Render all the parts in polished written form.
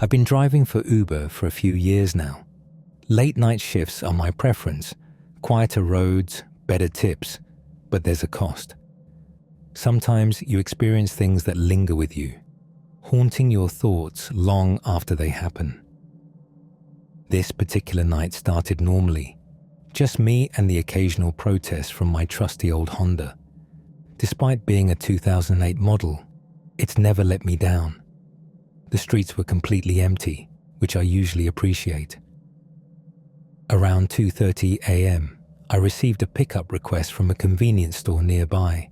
I've been driving for Uber for a few years now. Late night shifts are my preference. Quieter roads, better tips, but there's a cost. Sometimes you experience things that linger with you, haunting your thoughts long after they happen. This particular night started normally, just me and the occasional protest from my trusty old Honda. Despite being a 2008 model, it's never let me down. The streets were completely empty, which I usually appreciate. Around 2:30 a.m., I received a pickup request from a convenience store nearby.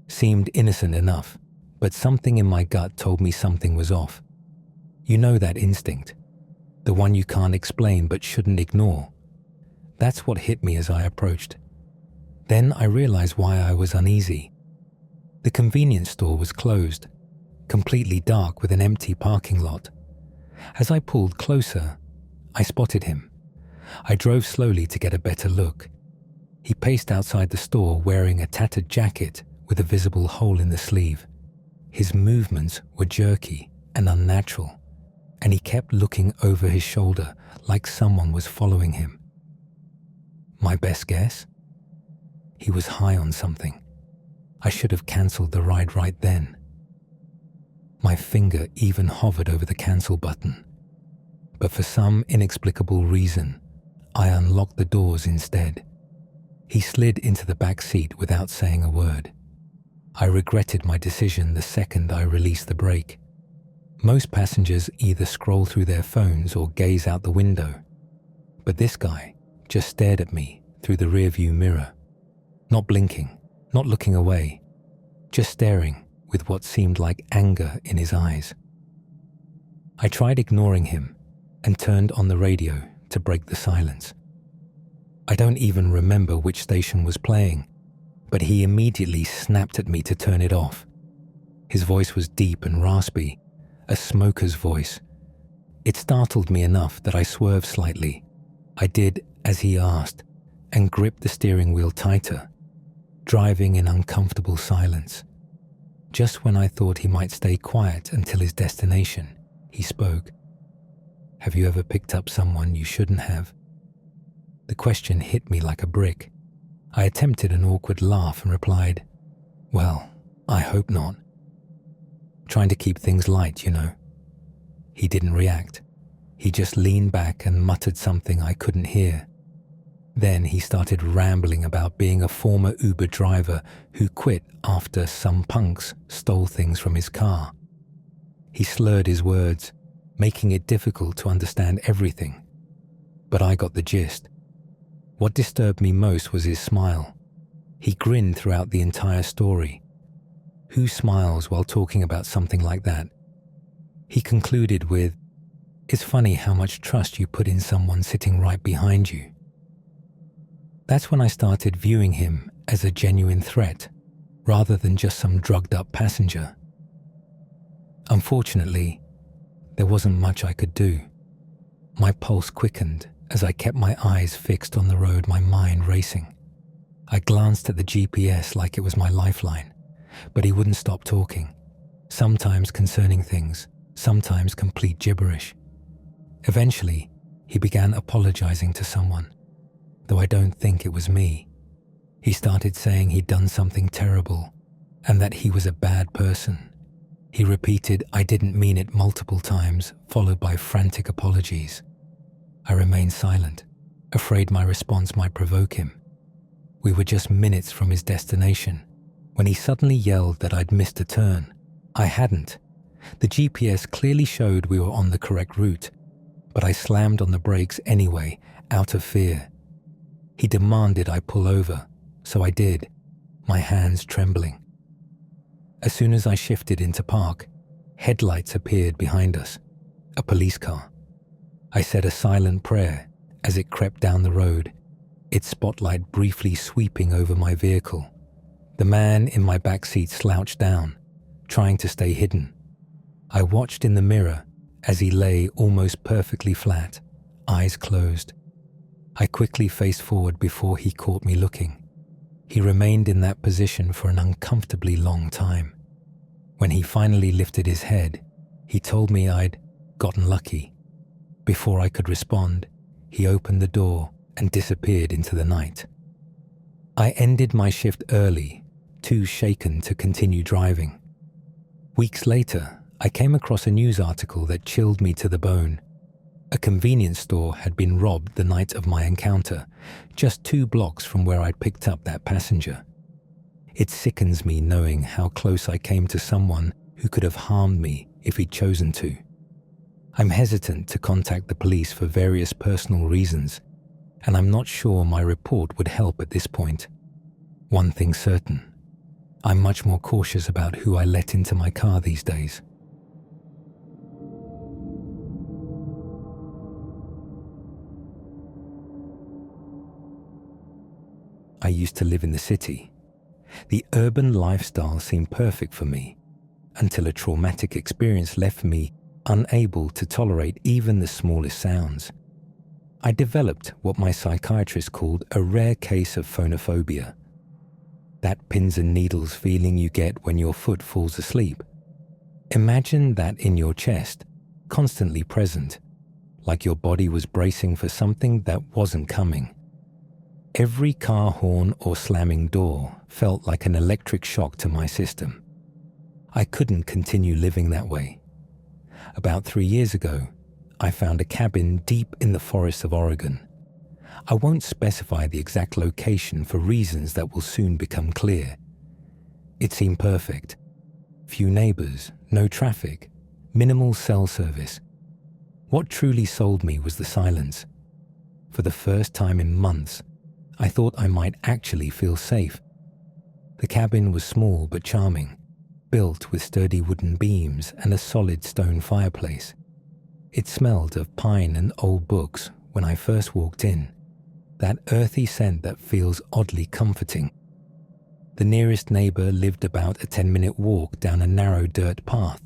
Seemed innocent enough, but something in my gut told me something was off. You know that instinct, the one you can't explain but shouldn't ignore. That's what hit me as I approached. Then I realized why I was uneasy. The convenience store was closed, completely dark with an empty parking lot. As I pulled closer, I spotted him. I drove slowly to get a better look. He paced outside the store wearing a tattered jacket with a visible hole in the sleeve. His movements were jerky and unnatural, and he kept looking over his shoulder like someone was following him. My best guess? He was high on something. I should have cancelled the ride right then. My finger even hovered over the cancel button. But for some inexplicable reason, I unlocked the doors instead. He slid into the back seat without saying a word. I regretted my decision the second I released the brake. Most passengers either scroll through their phones or gaze out the window. But this guy just stared at me through the rearview mirror. Not blinking, not looking away, just staring with what seemed like anger in his eyes. I tried ignoring him and turned on the radio to break the silence. I don't even remember which station was playing, but he immediately snapped at me to turn it off. His voice was deep and raspy, a smoker's voice. It startled me enough that I swerved slightly. I did as he asked and gripped the steering wheel tighter, driving in uncomfortable silence. Just when I thought he might stay quiet until his destination, he spoke. Have you ever picked up someone you shouldn't have? The question hit me like a brick. I attempted an awkward laugh and replied, well, I hope not. Trying to keep things light, you know. He didn't react. He just leaned back and muttered something I couldn't hear. Then he started rambling about being a former Uber driver who quit after some punks stole things from his car. He slurred his words, making it difficult to understand everything. But I got the gist. What disturbed me most was his smile. He grinned throughout the entire story. Who smiles while talking about something like that? He concluded with, "It's funny how much trust you put in someone sitting right behind you." That's when I started viewing him as a genuine threat, rather than just some drugged-up passenger. Unfortunately, there wasn't much I could do. My pulse quickened as I kept my eyes fixed on the road, my mind racing. I glanced at the GPS like it was my lifeline, but he wouldn't stop talking, sometimes concerning things, sometimes complete gibberish. Eventually, he began apologizing to someone, though I don't think it was me. He started saying he'd done something terrible and that he was a bad person. He repeated, "I didn't mean it" multiple times, followed by frantic apologies. I remained silent, afraid my response might provoke him. We were just minutes from his destination when he suddenly yelled that I'd missed a turn. I hadn't. The GPS clearly showed we were on the correct route, but I slammed on the brakes anyway, out of fear. He demanded I pull over, so I did, my hands trembling. As soon as I shifted into park, headlights appeared behind us, a police car. I said a silent prayer as it crept down the road, its spotlight briefly sweeping over my vehicle. The man in my backseat slouched down, trying to stay hidden. I watched in the mirror as he lay almost perfectly flat, eyes closed. I quickly faced forward before he caught me looking. He remained in that position for an uncomfortably long time. When he finally lifted his head, he told me I'd gotten lucky. Before I could respond, he opened the door and disappeared into the night. I ended my shift early, too shaken to continue driving. Weeks later, I came across a news article that chilled me to the bone. A convenience store had been robbed the night of my encounter, just 2 blocks from where I'd picked up that passenger. It sickens me knowing how close I came to someone who could have harmed me if he'd chosen to. I'm hesitant to contact the police for various personal reasons, and I'm not sure my report would help at this point. One thing's certain, I'm much more cautious about who I let into my car these days. I used to live in the city. The urban lifestyle seemed perfect for me, until a traumatic experience left me unable to tolerate even the smallest sounds. I developed what my psychiatrist called a rare case of phonophobia. That pins and needles feeling you get when your foot falls asleep. Imagine that in your chest, constantly present, like your body was bracing for something that wasn't coming. Every car horn or slamming door felt like an electric shock to my system. I couldn't continue living that way. About 3 years ago, I found a cabin deep in the forests of Oregon. I won't specify the exact location for reasons that will soon become clear. It seemed perfect. Few neighbors, no traffic, minimal cell service. What truly sold me was the silence. For the first time in months, I thought I might actually feel safe. The cabin was small but charming, built with sturdy wooden beams and a solid stone fireplace. It smelled of pine and old books when I first walked in, that earthy scent that feels oddly comforting. The nearest neighbor lived about a 10-minute walk down a narrow dirt path,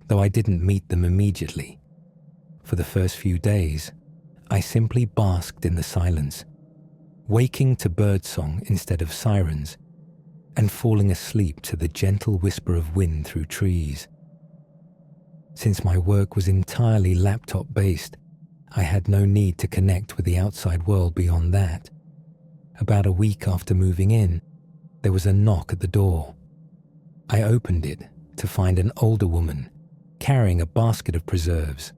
though I didn't meet them immediately. For the first few days, I simply basked in the silence, waking to birdsong instead of sirens, and falling asleep to the gentle whisper of wind through trees. Since my work was entirely laptop-based, I had no need to connect with the outside world beyond that. About a week after moving in, there was a knock at the door. I opened it to find an older woman carrying a basket of preserves,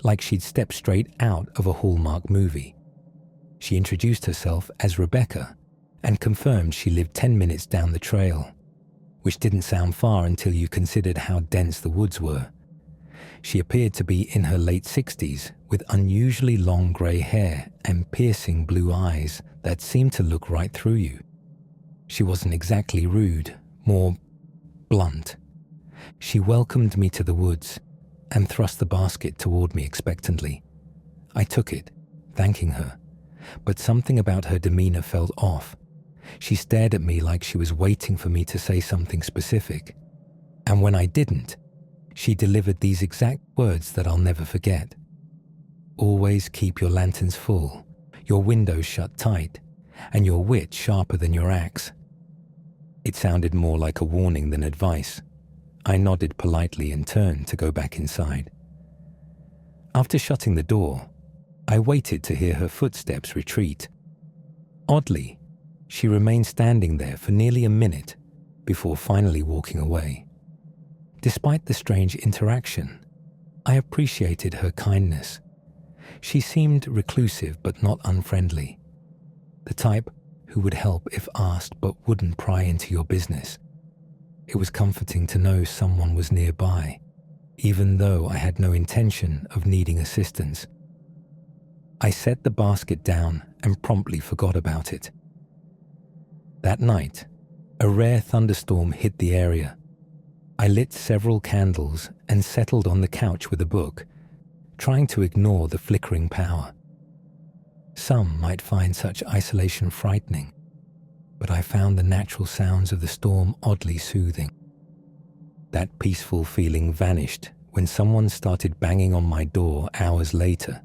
like she'd stepped straight out of a Hallmark movie. She introduced herself as Rebecca and confirmed she lived 10 minutes down the trail, which didn't sound far until you considered how dense the woods were. She appeared to be in her late 60s with unusually long grey hair and piercing blue eyes that seemed to look right through you. She wasn't exactly rude, more blunt. She welcomed me to the woods and thrust the basket toward me expectantly. I took it, thanking her, but something about her demeanor felt off. She stared at me like she was waiting for me to say something specific, and when I didn't, she delivered these exact words that I'll never forget. Always keep your lanterns full, your windows shut tight, and your wit sharper than your axe. It sounded more like a warning than advice. I nodded politely and turned to go back inside. After shutting the door, I waited to hear her footsteps retreat. Oddly, she remained standing there for nearly a minute before finally walking away. Despite the strange interaction, I appreciated her kindness. She seemed reclusive but not unfriendly, the type who would help if asked but wouldn't pry into your business. It was comforting to know someone was nearby, even though I had no intention of needing assistance. I set the basket down and promptly forgot about it. That night, a rare thunderstorm hit the area. I lit several candles and settled on the couch with a book, trying to ignore the flickering power. Some might find such isolation frightening, but I found the natural sounds of the storm oddly soothing. That peaceful feeling vanished when someone started banging on my door hours later.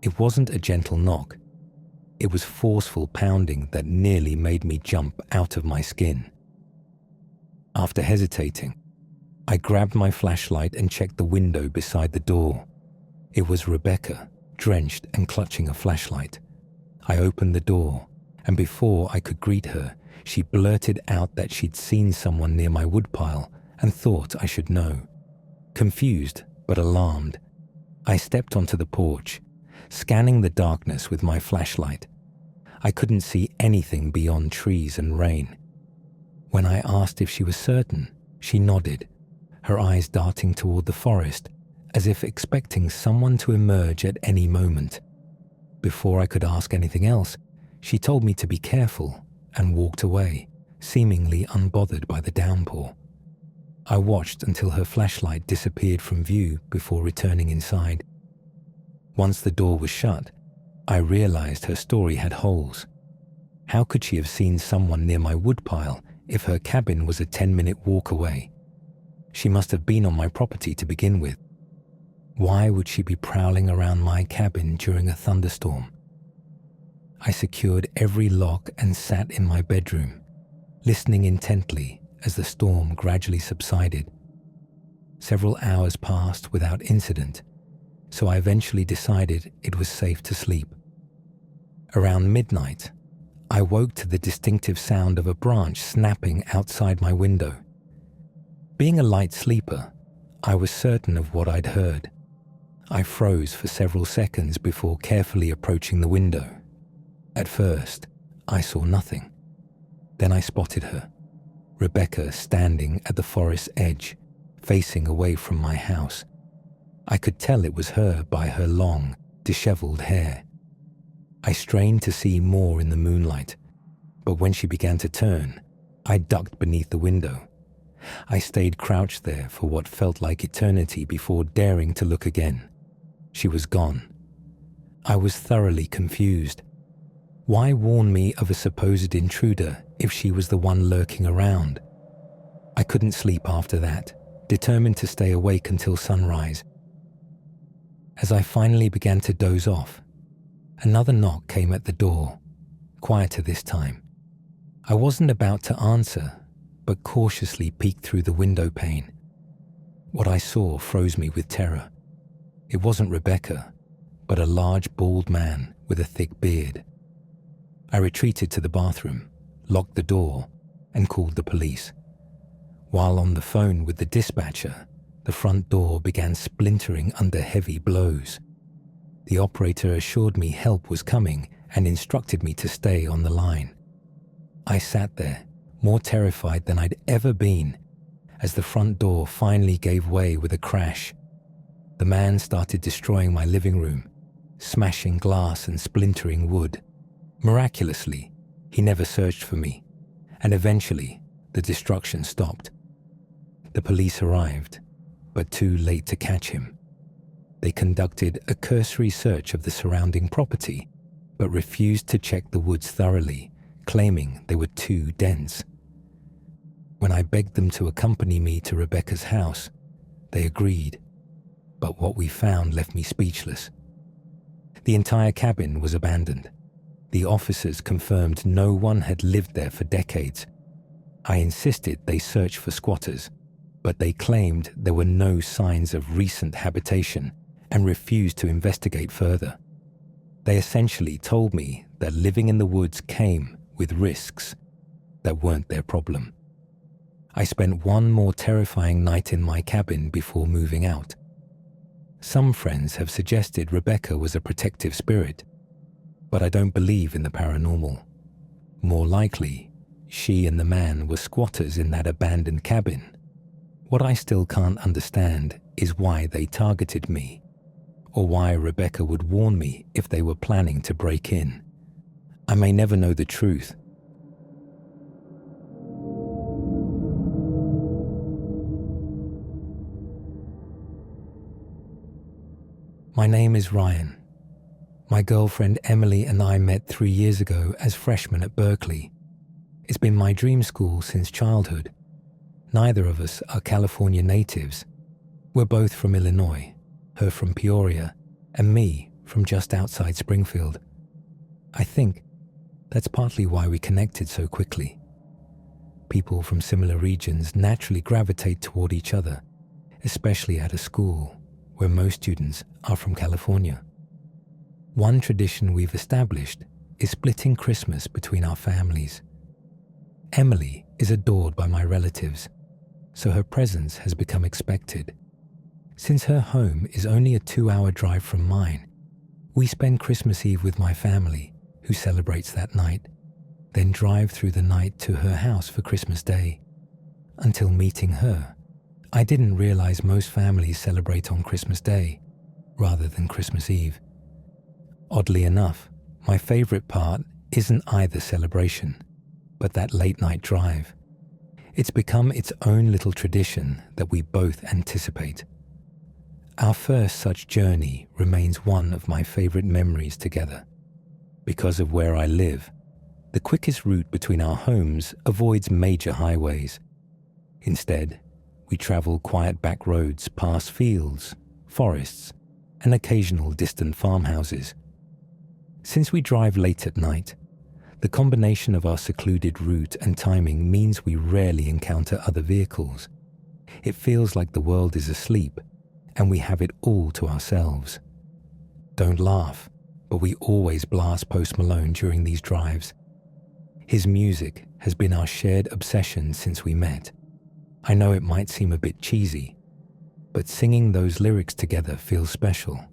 It wasn't a gentle knock. It was forceful pounding that nearly made me jump out of my skin. After hesitating, I grabbed my flashlight and checked the window beside the door. It was Rebecca, drenched and clutching a flashlight. I opened the door, and before I could greet her, she blurted out that she'd seen someone near my woodpile and thought I should know. Confused but alarmed, I stepped onto the porch, scanning the darkness with my flashlight. I couldn't see anything beyond trees and rain. When I asked if she was certain, she nodded, her eyes darting toward the forest, as if expecting someone to emerge at any moment. Before I could ask anything else, she told me to be careful and walked away, seemingly unbothered by the downpour. I watched until her flashlight disappeared from view before returning inside. Once the door was shut, I realized her story had holes. How could she have seen someone near my woodpile if her cabin was a 10-minute walk away? She must have been on my property to begin with. Why would she be prowling around my cabin during a thunderstorm? I secured every lock and sat in my bedroom, listening intently as the storm gradually subsided. Several hours passed without incident, so I eventually decided it was safe to sleep. Around midnight, I woke to the distinctive sound of a branch snapping outside my window. Being a light sleeper, I was certain of what I'd heard. I froze for several seconds before carefully approaching the window. At first, I saw nothing. Then I spotted her, Rebecca, standing at the forest's edge, facing away from my house. I could tell it was her by her long, disheveled hair. I strained to see more in the moonlight, but when she began to turn, I ducked beneath the window. I stayed crouched there for what felt like eternity before daring to look again. She was gone. I was thoroughly confused. Why warn me of a supposed intruder if she was the one lurking around? I couldn't sleep after that, determined to stay awake until sunrise. As I finally began to doze off, another knock came at the door, quieter this time. I wasn't about to answer, but cautiously peeked through the window pane. What I saw froze me with terror. It wasn't Rebecca, but a large bald man with a thick beard. I retreated to the bathroom, locked the door, and called the police. While on the phone with the dispatcher, the front door began splintering under heavy blows. The operator assured me help was coming and instructed me to stay on the line. I sat there, more terrified than I'd ever been, as the front door finally gave way with a crash. The man started destroying my living room, smashing glass and splintering wood. Miraculously, he never searched for me, and eventually the destruction stopped. The police arrived, but too late to catch him. They conducted a cursory search of the surrounding property, but refused to check the woods thoroughly, claiming they were too dense. When I begged them to accompany me to Rebecca's house, they agreed, but what we found left me speechless. The entire cabin was abandoned. The officers confirmed no one had lived there for decades. I insisted they search for squatters, but they claimed there were no signs of recent habitation and refused to investigate further. They essentially told me that living in the woods came with risks that weren't their problem. I spent one more terrifying night in my cabin before moving out. Some friends have suggested Rebecca was a protective spirit, but I don't believe in the paranormal. More likely, she and the man were squatters in that abandoned cabin. What I still can't understand is why they targeted me, or why Rebecca would warn me if they were planning to break in. I may never know the truth. My name is Ryan. My girlfriend Emily and I met 3 years ago as freshmen at Berkeley. It's been my dream school since childhood. Neither of us are California natives. We're both from Illinois, her from Peoria, and me from just outside Springfield. I think that's partly why we connected so quickly. People from similar regions naturally gravitate toward each other, especially at a school where most students are from California. One tradition we've established is splitting Christmas between our families. Emily is adored by my relatives, so her presence has become expected. Since her home is only a 2-hour drive from mine, we spend Christmas Eve with my family, who celebrates that night, then drive through the night to her house for Christmas Day. Until meeting her, I didn't realize most families celebrate on Christmas Day rather than Christmas Eve. Oddly enough, my favorite part isn't either celebration, but that late-night drive. It's become its own little tradition that we both anticipate. Our first such journey remains one of my favorite memories together. Because of where I live, the quickest route between our homes avoids major highways. Instead, we travel quiet back roads past fields, forests, and occasional distant farmhouses. Since we drive late at night, the combination of our secluded route and timing means we rarely encounter other vehicles. It feels like the world is asleep, and we have it all to ourselves. Don't laugh, but we always blast Post Malone during these drives. His music has been our shared obsession since we met. I know it might seem a bit cheesy, but singing those lyrics together feels special,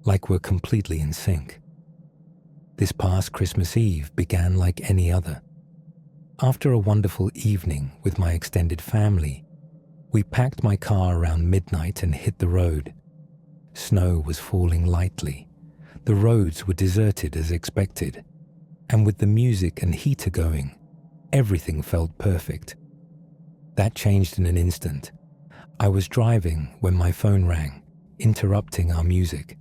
like we're completely in sync. This past Christmas Eve began like any other. After a wonderful evening with my extended family, we packed my car around midnight and hit the road. Snow was falling lightly. The roads were deserted as expected, and with the music and heater going, everything felt perfect. That changed in an instant. I was driving when my phone rang, interrupting our music.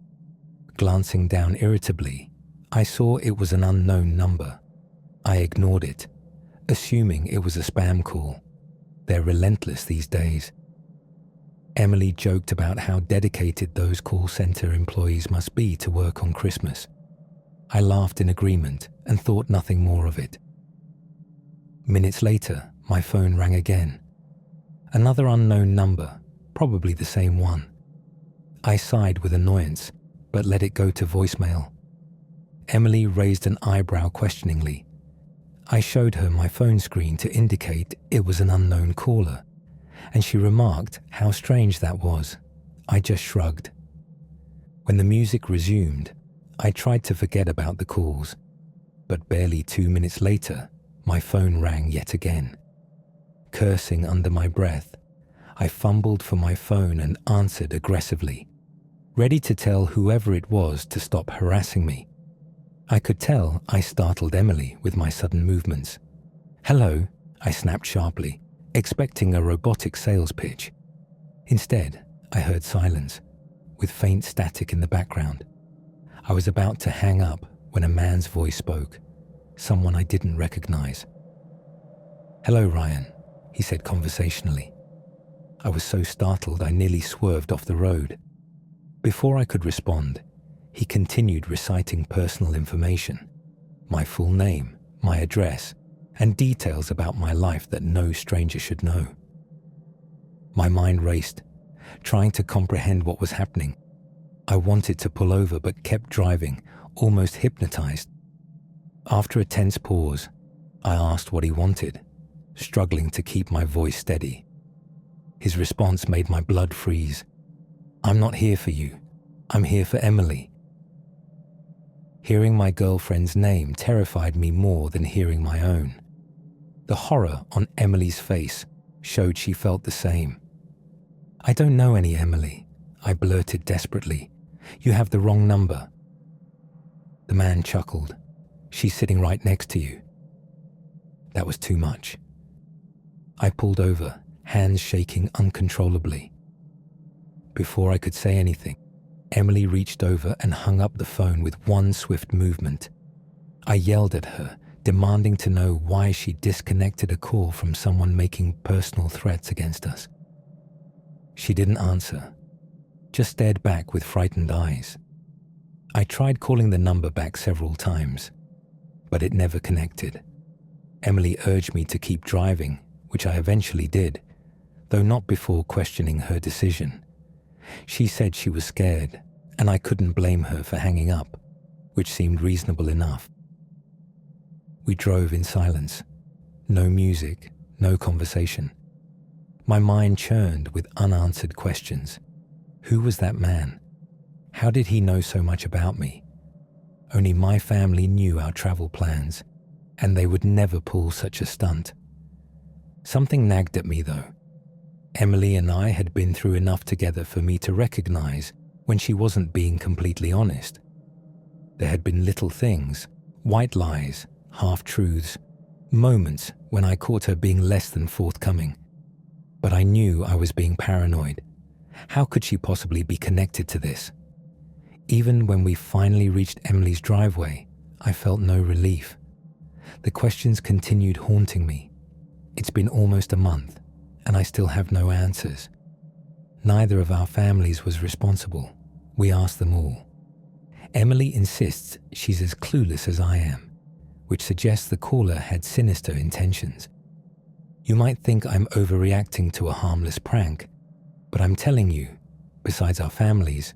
Glancing down irritably, I saw it was an unknown number. I ignored it, assuming it was a spam call. They're relentless these days. Emily joked about how dedicated those call center employees must be to work on Christmas. I laughed in agreement and thought nothing more of it. Minutes later, my phone rang again. Another unknown number, probably the same one. I sighed with annoyance, but let it go to voicemail. Emily raised an eyebrow questioningly. I showed her my phone screen to indicate it was an unknown caller, and she remarked how strange that was. I just shrugged. When the music resumed, I tried to forget about the calls, but barely 2 minutes later, my phone rang yet again. Cursing under my breath, I fumbled for my phone and answered aggressively, ready to tell whoever it was to stop harassing me. I could tell I startled Emily with my sudden movements. "Hello," I snapped sharply, expecting a robotic sales pitch. Instead, I heard silence, with faint static in the background. I was about to hang up when a man's voice spoke, someone I didn't recognize. "Hello, Ryan," he said conversationally. I was so startled I nearly swerved off the road. Before I could respond, he continued reciting personal information, my full name, my address, and details about my life that no stranger should know. My mind raced, trying to comprehend what was happening. I wanted to pull over but kept driving, almost hypnotized. After a tense pause, I asked what he wanted, struggling to keep my voice steady. His response made my blood freeze. "I'm not here for you. I'm here for Emily." Hearing my girlfriend's name terrified me more than hearing my own. The horror on Emily's face showed she felt the same. "I don't know any Emily," I blurted desperately. "You have the wrong number." The man chuckled. "She's sitting right next to you." That was too much. I pulled over, hands shaking uncontrollably. Before I could say anything, Emily reached over and hung up the phone with one swift movement. I yelled at her, demanding to know why she disconnected a call from someone making personal threats against us. She didn't answer, just stared back with frightened eyes. I tried calling the number back several times, but it never connected. Emily urged me to keep driving, which I eventually did, though not before questioning her decision. She said she was scared, and I couldn't blame her for hanging up, which seemed reasonable enough. We drove in silence. No music, no conversation. My mind churned with unanswered questions. Who was that man? How did he know so much about me? Only my family knew our travel plans, and they would never pull such a stunt. Something nagged at me, though. Emily and I had been through enough together for me to recognize when she wasn't being completely honest. There had been little things, white lies, half-truths, moments when I caught her being less than forthcoming. But I knew I was being paranoid. How could she possibly be connected to this? Even when we finally reached Emily's driveway, I felt no relief. The questions continued haunting me. It's been almost a month, and I still have no answers. Neither of our families was responsible. We asked them all. Emily insists she's as clueless as I am, which suggests the caller had sinister intentions. You might think I'm overreacting to a harmless prank, but I'm telling you, besides our families,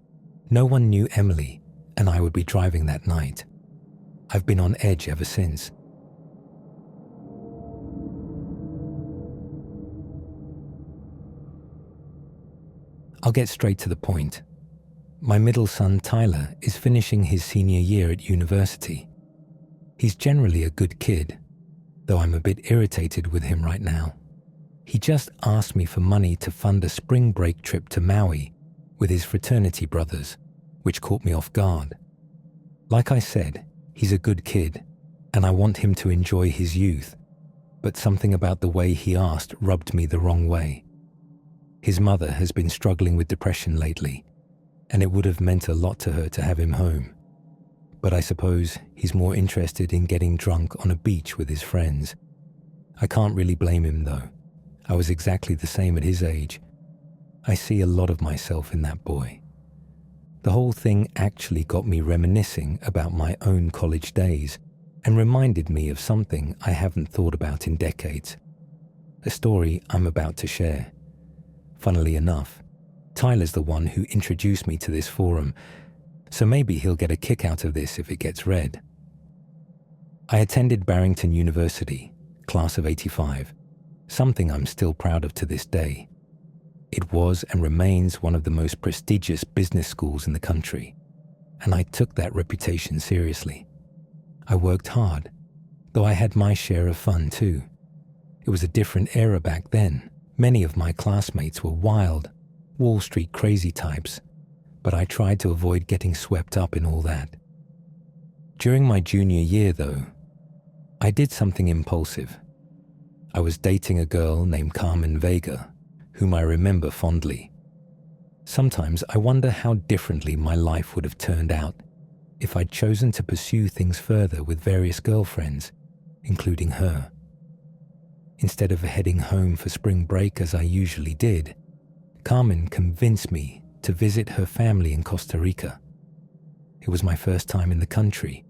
no one knew Emily, and I would be driving that night. I've been on edge ever since. I'll get straight to the point. My middle son, Tyler, is finishing his senior year at university. He's generally a good kid, though I'm a bit irritated with him right now. He just asked me for money to fund a spring break trip to Maui with his fraternity brothers, which caught me off guard. Like I said, he's a good kid, and I want him to enjoy his youth, but something about the way he asked rubbed me the wrong way. His mother has been struggling with depression lately, and it would have meant a lot to her to have him home. But I suppose he's more interested in getting drunk on a beach with his friends. I can't really blame him, though. I was exactly the same at his age. I see a lot of myself in that boy. The whole thing actually got me reminiscing about my own college days and reminded me of something I haven't thought about in decades. A story I'm about to share. Funnily enough, Tyler's the one who introduced me to this forum, so maybe he'll get a kick out of this if it gets read. I attended Barrington University, class of '85, something I'm still proud of to this day. It was and remains one of the most prestigious business schools in the country, and I took that reputation seriously. I worked hard, though I had my share of fun too. It was a different era back then. Many of my classmates were wild, Wall Street crazy types, but I tried to avoid getting swept up in all that. During my junior year, though, I did something impulsive. I was dating a girl named Carmen Vega, whom I remember fondly. Sometimes I wonder how differently my life would have turned out if I'd chosen to pursue things further with various girlfriends, including her. Instead of heading home for spring break as I usually did, Carmen convinced me to visit her family in Costa Rica. It was my first time in the country,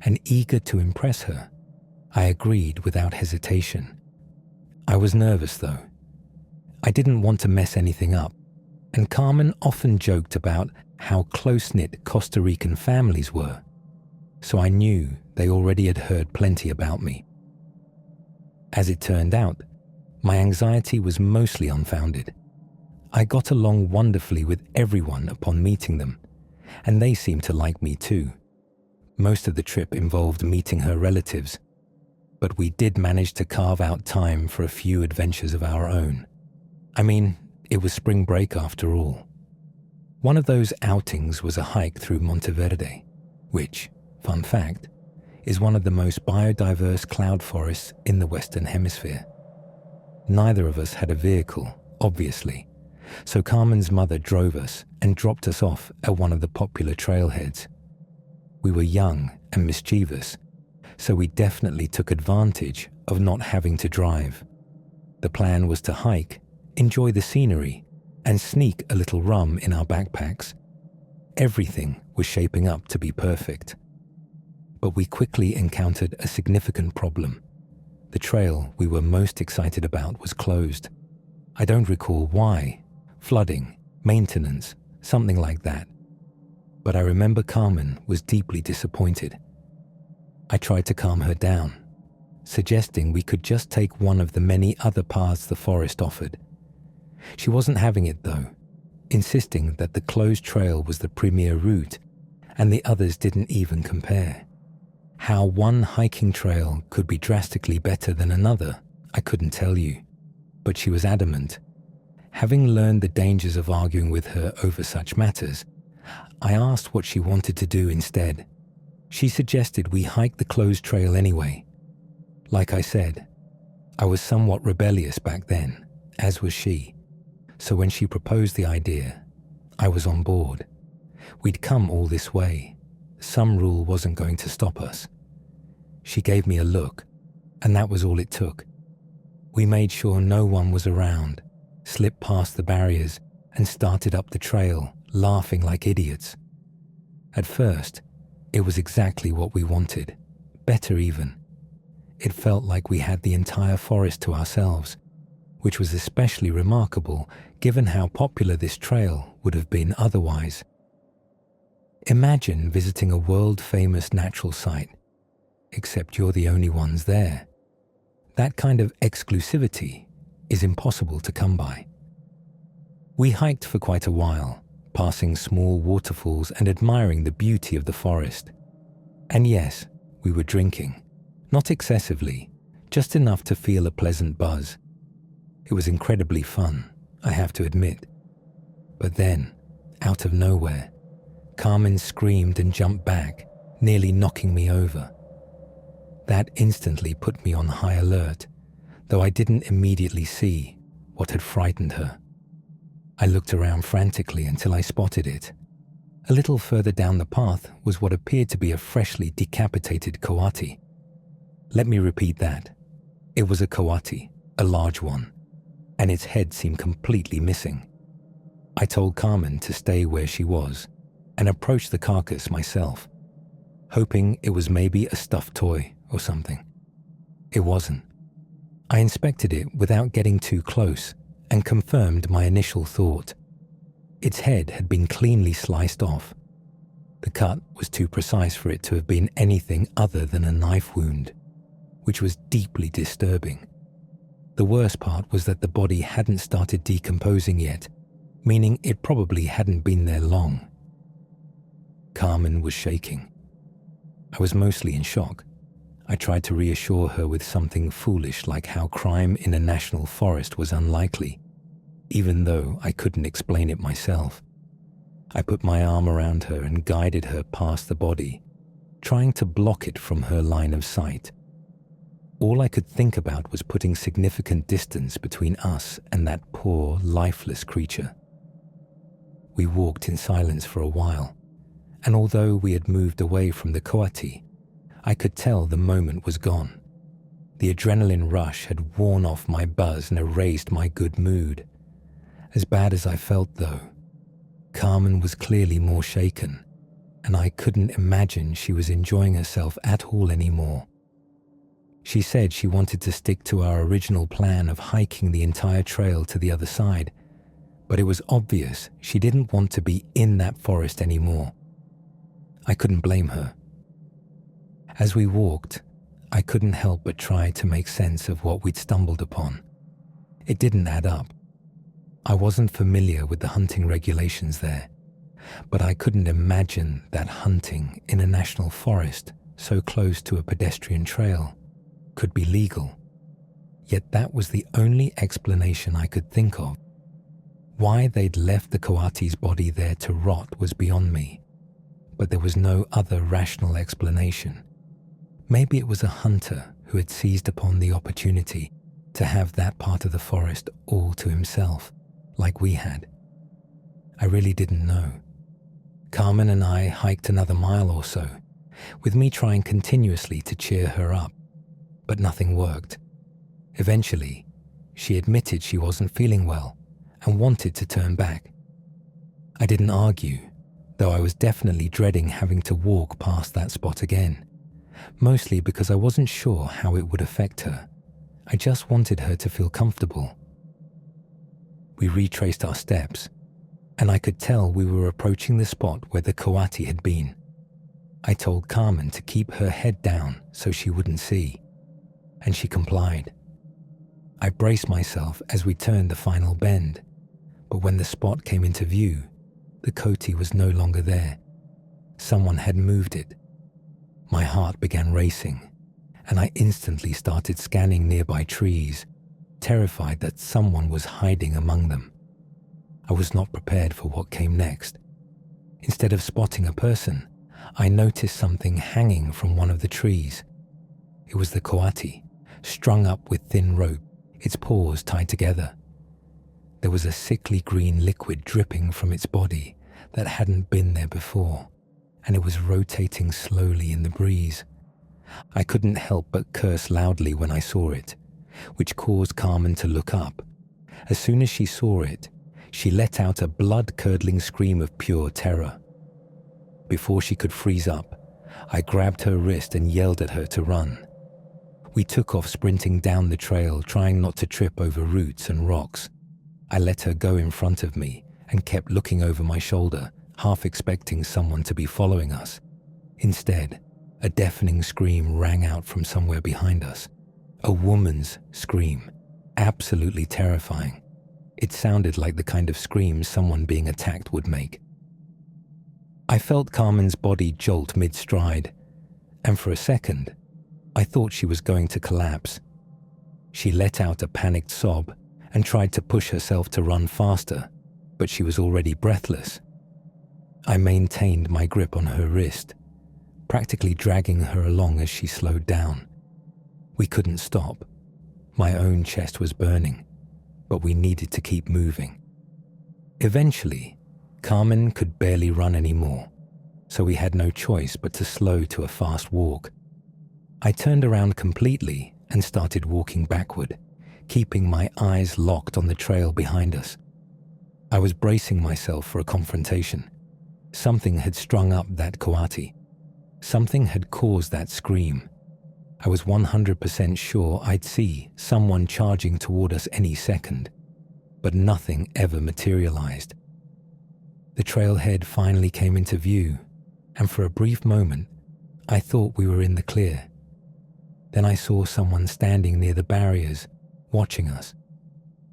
and eager to impress her, I agreed without hesitation. I was nervous, though. I didn't want to mess anything up, and Carmen often joked about how close-knit Costa Rican families were, so I knew they already had heard plenty about me. As it turned out, my anxiety was mostly unfounded. I got along wonderfully with everyone upon meeting them, and they seemed to like me too. Most of the trip involved meeting her relatives, but we did manage to carve out time for a few adventures of our own. I mean, it was spring break after all. One of those outings was a hike through Monteverde, which, fun fact, is one of the most biodiverse cloud forests in the Western Hemisphere. Neither of us had a vehicle, obviously, so Carmen's mother drove us and dropped us off at one of the popular trailheads. We were young and mischievous, so we definitely took advantage of not having to drive. The plan was to hike, enjoy the scenery, and sneak a little rum in our backpacks. Everything was shaping up to be perfect. But we quickly encountered a significant problem. The trail we were most excited about was closed. I don't recall why. Flooding, maintenance, something like that. But I remember Carmen was deeply disappointed. I tried to calm her down, suggesting we could just take one of the many other paths the forest offered. She wasn't having it though, insisting that the closed trail was the premier route and the others didn't even compare. How one hiking trail could be drastically better than another, I couldn't tell you, but she was adamant. Having learned the dangers of arguing with her over such matters, I asked what she wanted to do instead. She suggested we hike the closed trail anyway. Like I said, I was somewhat rebellious back then, as was she. So when she proposed the idea, I was on board. We'd come all this way. Some rule wasn't going to stop us. She gave me a look, and that was all it took. We made sure no one was around, slipped past the barriers, and started up the trail, laughing like idiots. At first, it was exactly what we wanted, better even. It felt like we had the entire forest to ourselves, which was especially remarkable given how popular this trail would have been otherwise. Imagine visiting a world-famous natural site, except you're the only ones there. That kind of exclusivity is impossible to come by. We hiked for quite a while, passing small waterfalls and admiring the beauty of the forest. And yes, we were drinking, not excessively, just enough to feel a pleasant buzz. It was incredibly fun, I have to admit. But then, out of nowhere, Carmen screamed and jumped back, nearly knocking me over. That instantly put me on high alert, though I didn't immediately see what had frightened her. I looked around frantically until I spotted it. A little further down the path was what appeared to be a freshly decapitated coati. Let me repeat that. It was a coati, a large one, and its head seemed completely missing. I told Carmen to stay where she was and approached the carcass myself, hoping it was maybe a stuffed toy or something. It wasn't. I inspected it without getting too close and confirmed my initial thought. Its head had been cleanly sliced off. The cut was too precise for it to have been anything other than a knife wound, which was deeply disturbing. The worst part was that the body hadn't started decomposing yet, meaning it probably hadn't been there long. Carmen was shaking. I was mostly in shock. I tried to reassure her with something foolish like how crime in a national forest was unlikely, even though I couldn't explain it myself. I put my arm around her and guided her past the body, trying to block it from her line of sight. All I could think about was putting significant distance between us and that poor, lifeless creature. We walked in silence for a while, and although we had moved away from the coati, I could tell the moment was gone. The adrenaline rush had worn off my buzz and erased my good mood. As bad as I felt, though, Carmen was clearly more shaken, and I couldn't imagine she was enjoying herself at all anymore. She said she wanted to stick to our original plan of hiking the entire trail to the other side, but it was obvious she didn't want to be in that forest anymore. I couldn't blame her. As we walked, I couldn't help but try to make sense of what we'd stumbled upon. It didn't add up. I wasn't familiar with the hunting regulations there, but I couldn't imagine that hunting in a national forest so close to a pedestrian trail could be legal. Yet that was the only explanation I could think of. Why they'd left the coati's body there to rot was beyond me, but there was no other rational explanation. Maybe it was a hunter who had seized upon the opportunity to have that part of the forest all to himself, like we had. I really didn't know. Carmen and I hiked another mile or so, with me trying continuously to cheer her up, but nothing worked. Eventually, she admitted she wasn't feeling well and wanted to turn back. I didn't argue, though I was definitely dreading having to walk past that spot again, mostly because I wasn't sure how it would affect her I just wanted her to feel comfortable. We retraced our steps, and I could tell we were approaching the spot where the coati had been. I told Carmen to keep her head down so she wouldn't see, and she complied. I braced myself as we turned the final bend, but when the spot came into view, the coati was no longer there. Someone had moved it. My heart began racing, and I instantly started scanning nearby trees, terrified that someone was hiding among them. I was not prepared for what came next. Instead of spotting a person, I noticed something hanging from one of the trees. It was the coati, strung up with thin rope, its paws tied together. There was a sickly green liquid dripping from its body that hadn't been there before, and it was rotating slowly in the breeze. I couldn't help but curse loudly when I saw it, which caused Carmen to look up. As soon as she saw it, she let out a blood-curdling scream of pure terror. Before she could freeze up, I grabbed her wrist and yelled at her to run. We took off sprinting down the trail, trying not to trip over roots and rocks. I let her go in front of me and kept looking over my shoulder, half expecting someone to be following us. Instead, a deafening scream rang out from somewhere behind us. A woman's scream, absolutely terrifying. It sounded like the kind of scream someone being attacked would make. I felt Carmen's body jolt mid-stride, and for a second, I thought she was going to collapse. She let out a panicked sob and tried to push herself to run faster, but she was already breathless. I maintained my grip on her wrist, practically dragging her along as she slowed down. We couldn't stop. My own chest was burning, but we needed to keep moving. Eventually, Carmen could barely run anymore, so we had no choice but to slow to a fast walk. I turned around completely and started walking backward, keeping my eyes locked on the trail behind us. I was bracing myself for a confrontation. Something had strung up that coati. Something had caused that scream. I was 100% sure I'd see someone charging toward us any second, but nothing ever materialized. The trailhead finally came into view, and for a brief moment, I thought we were in the clear. Then I saw someone standing near the barriers, watching us.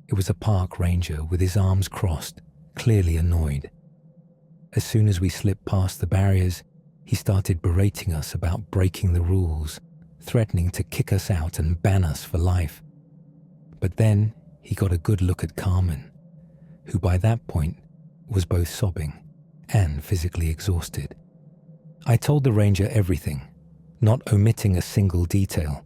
It was a park ranger with his arms crossed, clearly annoyed. As soon as we slipped past the barriers, he started berating us about breaking the rules, threatening to kick us out and ban us for life. But then he got a good look at Carmen, who by that point was both sobbing and physically exhausted. I told the ranger everything, not omitting a single detail.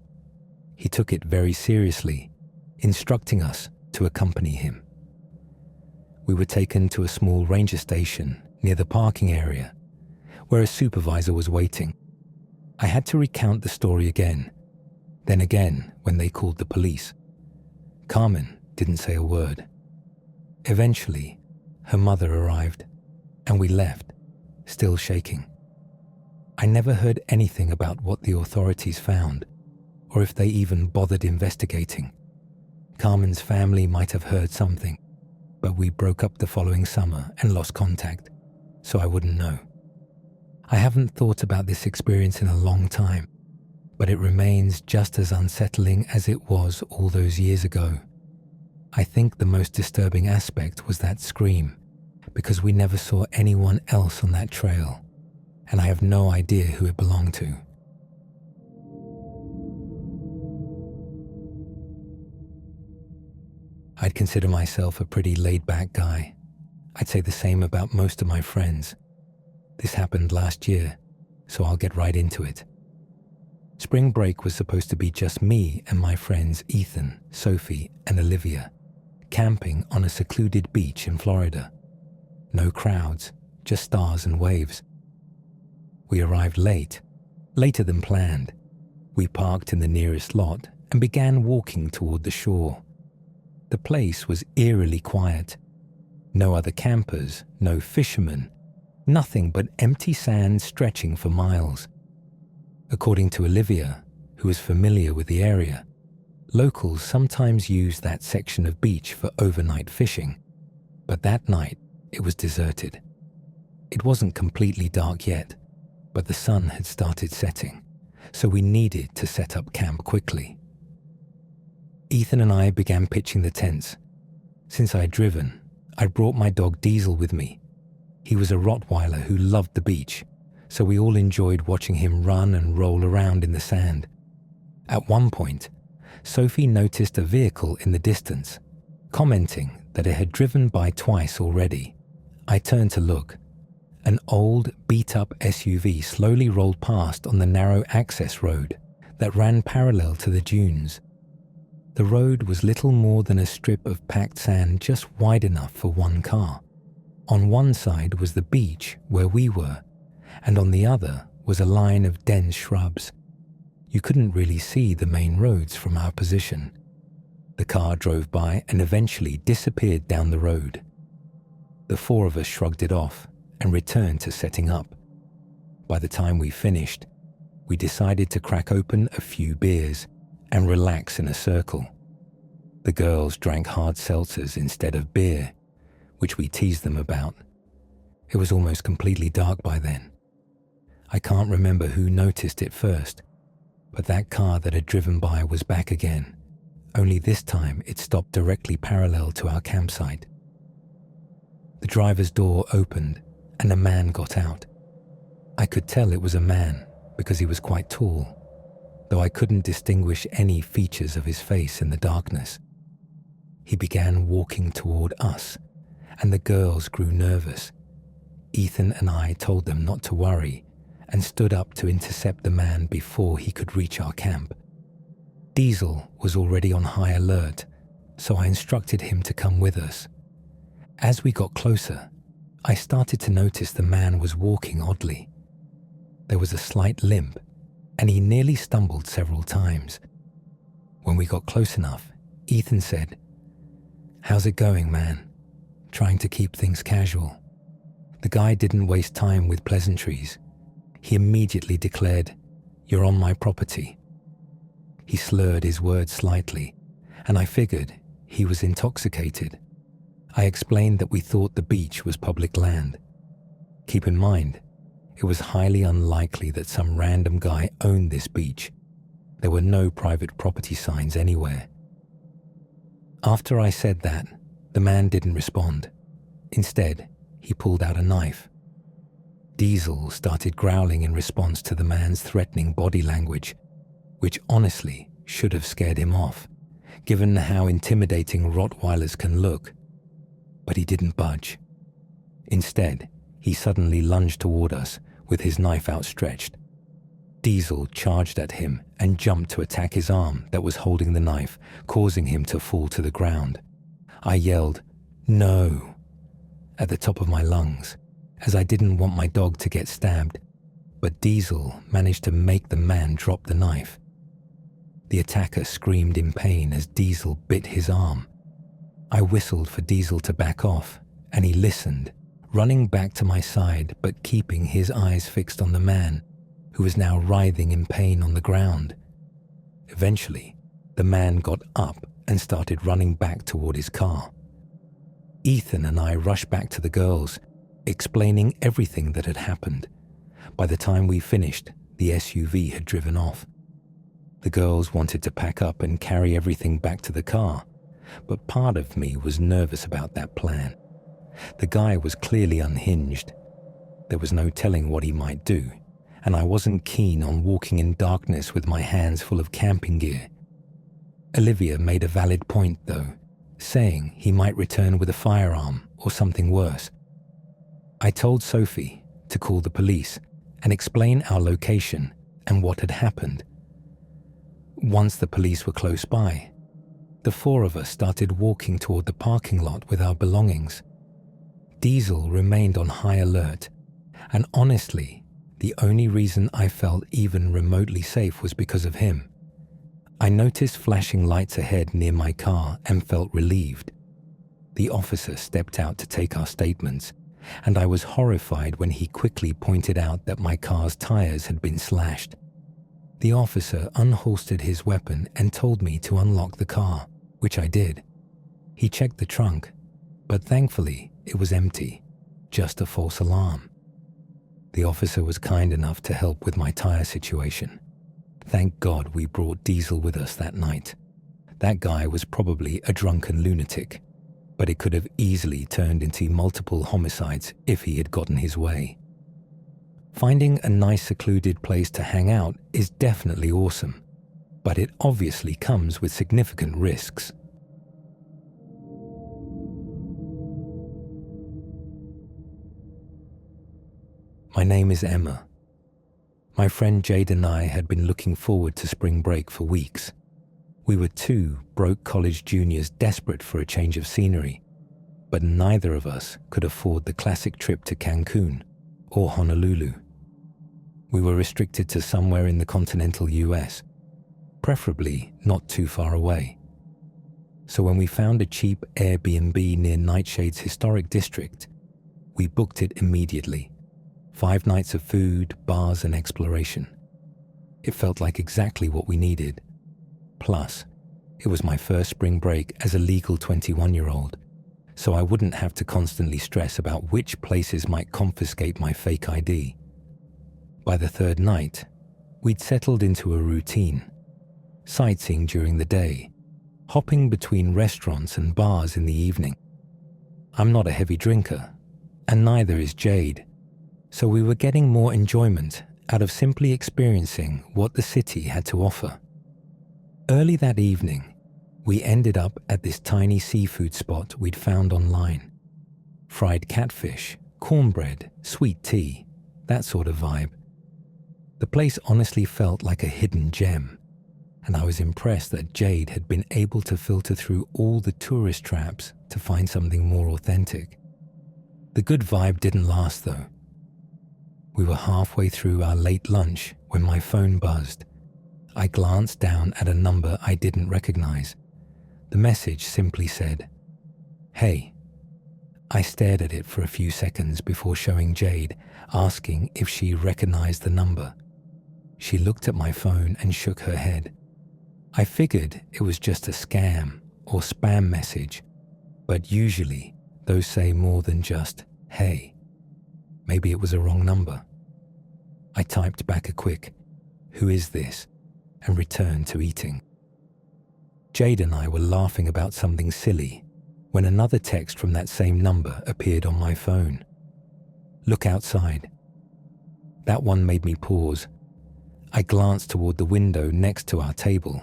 He took it very seriously, instructing us to accompany him. We were taken to a small ranger station near the parking area, where a supervisor was waiting. I had to recount the story again, then again when they called the police. Carmen didn't say a word. Eventually, her mother arrived, and we left, still shaking. I never heard anything about what the authorities found, or if they even bothered investigating. Carmen's family might have heard something, but we broke up the following summer and lost contact, so I wouldn't know. I haven't thought about this experience in a long time, but it remains just as unsettling as it was all those years ago. I think the most disturbing aspect was that scream, because we never saw anyone else on that trail, and I have no idea who it belonged to. I'd consider myself a pretty laid-back guy. I'd say the same about most of my friends. This happened last year, so I'll get right into it. Spring break was supposed to be just me and my friends Ethan, Sophie, and Olivia, camping on a secluded beach in Florida. No crowds, just stars and waves. We arrived late, later than planned. We parked in the nearest lot and began walking toward the shore. The place was eerily quiet. No other campers, no fishermen, nothing but empty sand stretching for miles. According to Olivia, who was familiar with the area, Locals sometimes use that section of beach for overnight fishing, but that night it was deserted. It wasn't completely dark yet, but the sun had started setting, so we needed to set up camp quickly. Ethan and I began pitching the tents. Since I had driven, I'd brought my dog Diesel with me. He was a Rottweiler who loved the beach, so we all enjoyed watching him run and roll around in the sand. At one point, Sophie noticed a vehicle in the distance, commenting that it had driven by twice already. I turned to look. An old, beat-up SUV slowly rolled past on the narrow access road that ran parallel to the dunes. The road was little more than a strip of packed sand just wide enough for one car. On one side was the beach where we were, and on the other was a line of dense shrubs. You couldn't really see the main roads from our position. The car drove by and eventually disappeared down the road. The four of us shrugged it off and returned to setting up. By the time we finished, we decided to crack open a few beers and relax in a circle. The girls drank hard seltzers instead of beer, which we teased them about. It was almost completely dark by then. I can't remember who noticed it first, but that car that had driven by was back again, only this time it stopped directly parallel to our campsite. The driver's door opened and a man got out. I could tell it was a man because he was quite tall, though I couldn't distinguish any features of his face in the darkness. He began walking toward us, and the girls grew nervous. Ethan and I told them not to worry and stood up to intercept the man before he could reach our camp. Diesel was already on high alert, so I instructed him to come with us. As we got closer, I started to notice the man was walking oddly. There was a slight limp, and he nearly stumbled several times. When we got close enough, Ethan said, "How's it going, man?" Trying to keep things casual. The guy didn't waste time with pleasantries. He immediately declared, "You're on my property." He slurred his words slightly, and I figured he was intoxicated. I explained that we thought the beach was public land. Keep in mind, it was highly unlikely that some random guy owned this beach. There were no private property signs anywhere. After I said that, the man didn't respond. Instead, he pulled out a knife. Diesel started growling in response to the man's threatening body language, which honestly should have scared him off, given how intimidating Rottweilers can look. But he didn't budge. Instead, he suddenly lunged toward us with his knife outstretched. Diesel charged at him and jumped to attack his arm that was holding the knife, causing him to fall to the ground. I yelled, "No," at the top of my lungs, as I didn't want my dog to get stabbed, but Diesel managed to make the man drop the knife. The attacker screamed in pain as Diesel bit his arm. I whistled for Diesel to back off, and he listened, running back to my side but keeping his eyes fixed on the man, who was now writhing in pain on the ground. Eventually, the man got up and started running back toward his car. Ethan and I rushed back to the girls, explaining everything that had happened. By the time we finished, the SUV had driven off. The girls wanted to pack up and carry everything back to the car, but part of me was nervous about that plan. The guy was clearly unhinged. There was no telling what he might do, and I wasn't keen on walking in darkness with my hands full of camping gear. Olivia made a valid point, though, saying he might return with a firearm or something worse. I told Sophie to call the police and explain our location and what had happened. Once the police were close by, the four of us started walking toward the parking lot with our belongings. Diesel remained on high alert, and honestly, the only reason I felt even remotely safe was because of him. I noticed flashing lights ahead near my car and felt relieved. The officer stepped out to take our statements, and I was horrified when he quickly pointed out that my car's tires had been slashed. The officer unholstered his weapon and told me to unlock the car, which I did. He checked the trunk, but thankfully it was empty, just a false alarm. The officer was kind enough to help with my tire situation. Thank God we brought Diesel with us that night. That guy was probably a drunken lunatic, but it could have easily turned into multiple homicides if he had gotten his way. Finding a nice secluded place to hang out is definitely awesome, but it obviously comes with significant risks. My name is Emma. My friend Jade and I had been looking forward to spring break for weeks. We were two broke college juniors desperate for a change of scenery, but neither of us could afford the classic trip to Cancun or Honolulu. We were restricted to somewhere in the continental US, preferably not too far away. So when we found a cheap Airbnb near Nightshade's historic district, we booked it immediately. 5 nights of food, bars, and exploration. It felt like exactly what we needed. Plus, it was my first spring break as a legal 21-year-old, so I wouldn't have to constantly stress about which places might confiscate my fake ID. By the 3rd night, we'd settled into a routine, sightseeing during the day, hopping between restaurants and bars in the evening. I'm not a heavy drinker, and neither is Jade, so we were getting more enjoyment out of simply experiencing what the city had to offer. Early that evening, we ended up at this tiny seafood spot we'd found online. Fried catfish, cornbread, sweet tea, that sort of vibe. The place honestly felt like a hidden gem, and I was impressed that Jade had been able to filter through all the tourist traps to find something more authentic. The good vibe didn't last though. We were halfway through our late lunch when my phone buzzed. I glanced down at a number I didn't recognize. The message simply said, "Hey." I stared at it for a few seconds before showing Jade, asking if she recognized the number. She looked at my phone and shook her head. I figured it was just a scam or spam message, but usually those say more than just, "Hey." Maybe it was a wrong number. I typed back a quick, "Who is this?" and returned to eating. Jade and I were laughing about something silly when another text from that same number appeared on my phone. "Look outside." That one made me pause. I glanced toward the window next to our table,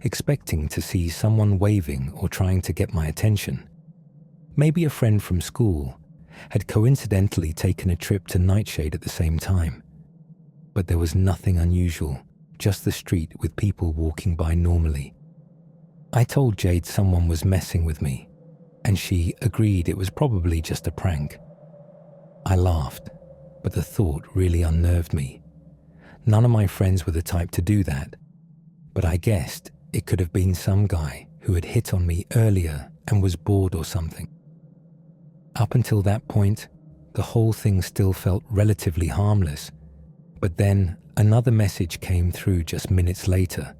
expecting to see someone waving or trying to get my attention. Maybe a friend from school had coincidentally taken a trip to Nightshade at the same time. But there was nothing unusual, just the street with people walking by normally. I told Jade someone was messing with me, and she agreed it was probably just a prank. I laughed, but the thought really unnerved me. None of my friends were the type to do that, but I guessed it could have been some guy who had hit on me earlier and was bored or something. Up until that point, the whole thing still felt relatively harmless, but then another message came through just minutes later.